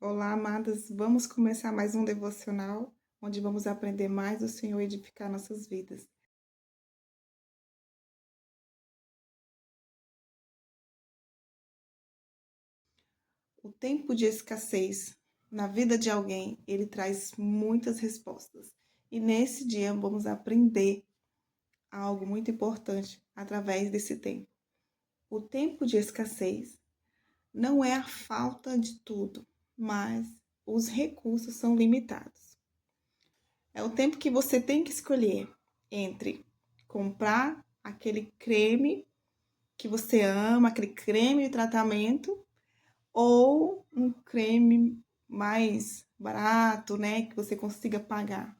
Olá, amadas. Vamos começar mais um devocional, onde vamos aprender mais do Senhor e edificar nossas vidas. O tempo de escassez na vida de alguém, ele traz muitas respostas. E nesse dia vamos aprender algo muito importante através desse tempo. O tempo de escassez não é a falta de tudo, mas os recursos são limitados. É o tempo que você tem que escolher entre comprar aquele creme que você ama, aquele creme de tratamento, ou um creme mais barato, né, que você consiga pagar.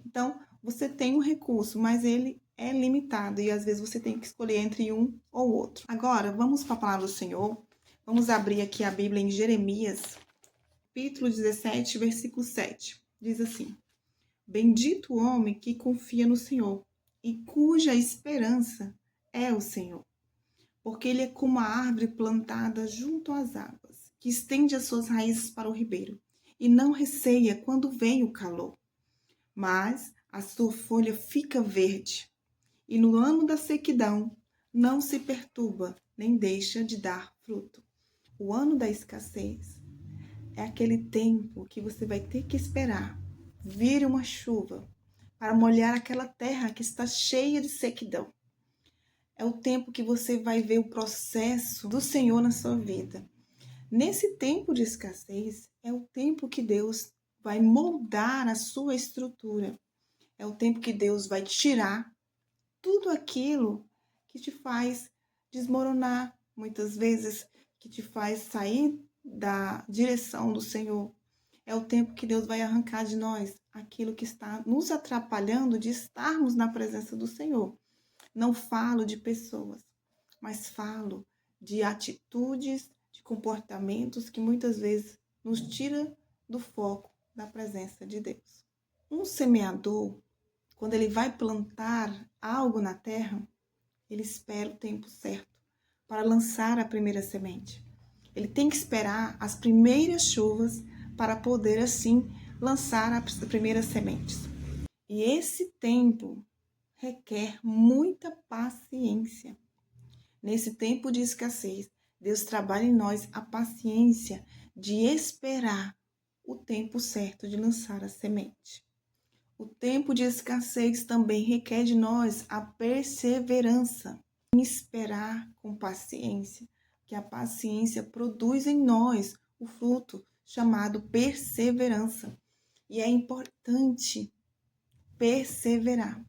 Então, você tem um recurso, mas ele é limitado e às vezes você tem que escolher entre um ou outro. Agora, vamos para a palavra do Senhor. Vamos abrir aqui a Bíblia em Jeremias, capítulo 17, versículo 7. Diz assim: Bendito o homem que confia no Senhor e cuja esperança é o Senhor, porque ele é como a árvore plantada junto às águas, que estende as suas raízes para o ribeiro, e não receia quando vem o calor, mas a sua folha fica verde, e no ano da sequidão não se perturba, nem deixa de dar fruto. O ano da escassez é aquele tempo que você vai ter que esperar vir uma chuva para molhar aquela terra que está cheia de sequidão. É o tempo que você vai ver o processo do Senhor na sua vida. Nesse tempo de escassez, é o tempo que Deus vai moldar a sua estrutura. É o tempo que Deus vai tirar tudo aquilo que te faz desmoronar, muitas vezes, que te faz sair da direção do Senhor. É o tempo que Deus vai arrancar de nós aquilo que está nos atrapalhando de estarmos na presença do Senhor. Não falo de pessoas, mas falo de atitudes, de comportamentos que muitas vezes nos tira do foco da presença de Deus. Um semeador, quando ele vai plantar algo na terra, ele espera o tempo certo para lançar a primeira semente. Ele tem que esperar as primeiras chuvas para poder assim lançar as primeiras sementes. E esse tempo requer muita paciência. Nesse tempo de escassez, Deus trabalha em nós a paciência de esperar o tempo certo de lançar a semente. O tempo de escassez também requer de nós a perseverança em esperar com paciência, que a paciência produz em nós o fruto chamado perseverança. E é importante perseverar.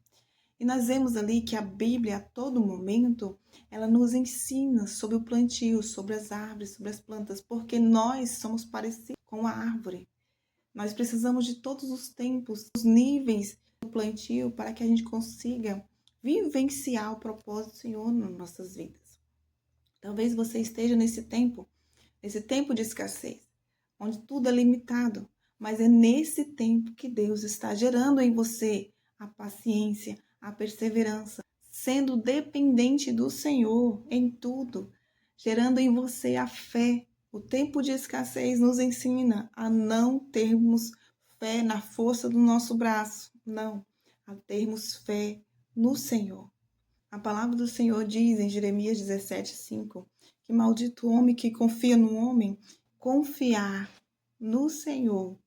E nós vemos ali que a Bíblia, a todo momento, ela nos ensina sobre o plantio, sobre as árvores, sobre as plantas, porque nós somos parecidos com a árvore. Nós precisamos de todos os tempos, os níveis do plantio para que a gente consiga vivenciar o propósito do Senhor nas nossas vidas. Talvez você esteja nesse tempo de escassez, onde tudo é limitado, mas é nesse tempo que Deus está gerando em você a paciência, a perseverança, sendo dependente do Senhor em tudo, gerando em você a fé. O tempo de escassez nos ensina a não termos fé na força do nosso braço, não, a termos fé no Senhor. A palavra do Senhor diz em Jeremias 17:5 que maldito o homem que confia no homem. Confiar no Senhor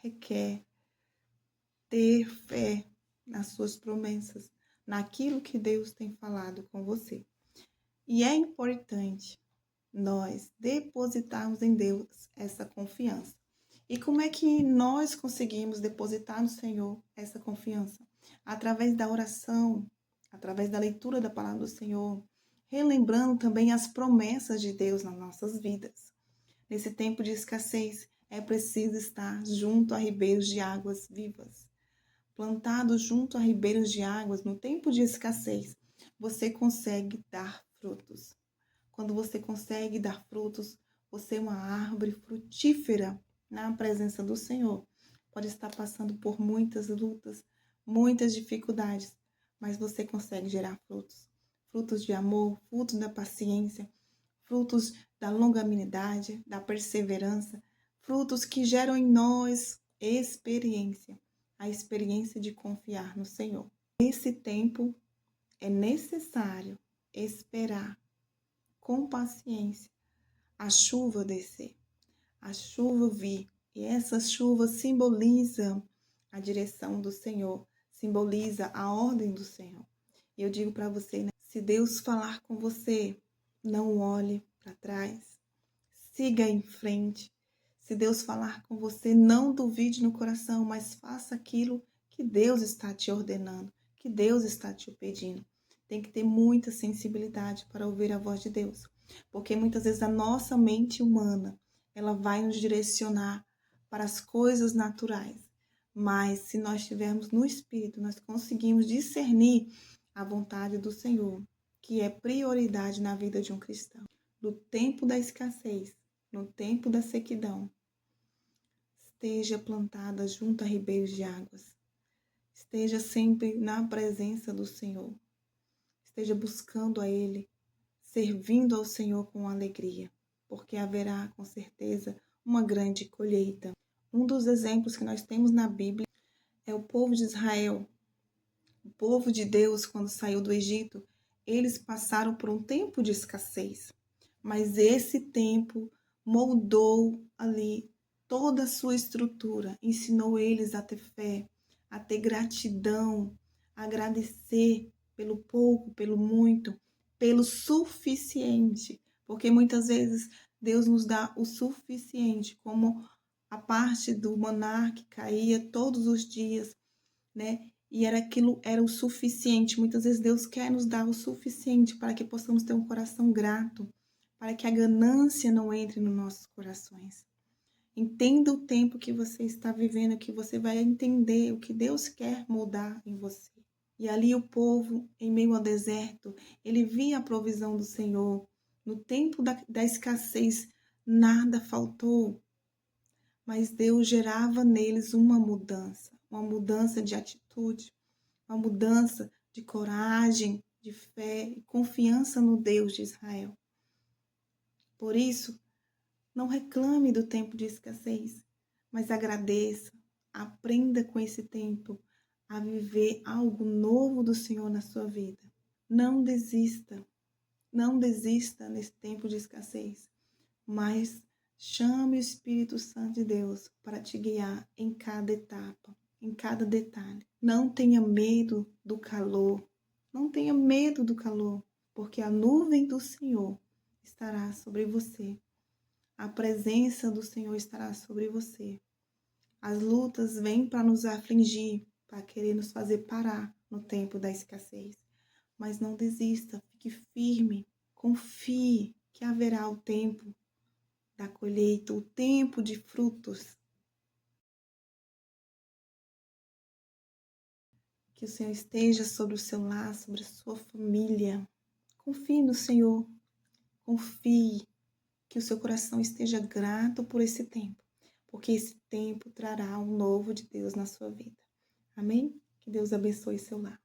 requer ter fé nas suas promessas, naquilo que Deus tem falado com você. E é importante nós depositarmos em Deus essa confiança. E como é que nós conseguimos depositar no Senhor essa confiança? Através da oração, através da leitura da palavra do Senhor, relembrando também as promessas de Deus nas nossas vidas. Nesse tempo de escassez, é preciso estar junto a ribeiros de águas vivas. Plantado junto a ribeiros de águas, no tempo de escassez, você consegue dar frutos. Quando você consegue dar frutos, você é uma árvore frutífera na presença do Senhor. Pode estar passando por muitas lutas, muitas dificuldades, mas você consegue gerar frutos. Frutos de amor, frutos da paciência, frutos da longanimidade, da perseverança, frutos que geram em nós experiência, a experiência de confiar no Senhor. Nesse tempo é necessário esperar com paciência a chuva descer, a chuva vir. E essa chuva simboliza a direção do Senhor, simboliza a ordem do Senhor. E eu digo para você, né? Se Deus falar com você, não olhe para trás, siga em frente. Se Deus falar com você, não duvide no coração, mas faça aquilo que Deus está te ordenando, que Deus está te pedindo. Tem que ter muita sensibilidade para ouvir a voz de Deus, porque muitas vezes a nossa mente humana, ela vai nos direcionar para as coisas naturais. Mas se nós estivermos no Espírito, nós conseguimos discernir a vontade do Senhor, que é prioridade na vida de um cristão. No tempo da escassez, no tempo da sequidão, esteja plantada junto a ribeiros de águas. Esteja sempre na presença do Senhor. Esteja buscando a Ele, servindo ao Senhor com alegria, porque haverá, com certeza, uma grande colheita. Um dos exemplos que nós temos na Bíblia é o povo de Israel. O povo de Deus, quando saiu do Egito, eles passaram por um tempo de escassez. Mas esse tempo moldou ali toda a sua estrutura, ensinou eles a ter fé, a ter gratidão, a agradecer pelo pouco, pelo muito, pelo suficiente. Porque muitas vezes Deus nos dá o suficiente, como a parte do maná que caía todos os dias, né? E aquilo era o suficiente. Muitas vezes Deus quer nos dar o suficiente para que possamos ter um coração grato, para que a ganância não entre nos nossos corações. Entenda o tempo que você está vivendo, que você vai entender o que Deus quer mudar em você. E ali o povo, em meio ao deserto, ele via a provisão do Senhor. No tempo da escassez, nada faltou. Mas Deus gerava neles uma mudança de atitude, uma mudança de coragem, de fé e confiança no Deus de Israel. Por isso, não reclame do tempo de escassez, mas agradeça, aprenda com esse tempo a viver algo novo do Senhor na sua vida. Não desista nesse tempo de escassez, mas chame o Espírito Santo de Deus para te guiar em cada etapa, em cada detalhe. Não tenha medo do calor, não tenha medo do calor, porque a nuvem do Senhor estará sobre você. A presença do Senhor estará sobre você. As lutas vêm para nos afligir, para querer nos fazer parar no tempo da escassez. Mas não desista, fique firme, confie que haverá o tempo da colheita, o tempo de frutos. Que o Senhor esteja sobre o seu lar, sobre a sua família. Confie no Senhor, confie que o seu coração esteja grato por esse tempo, porque esse tempo trará um novo de Deus na sua vida. Amém? Que Deus abençoe seu lar.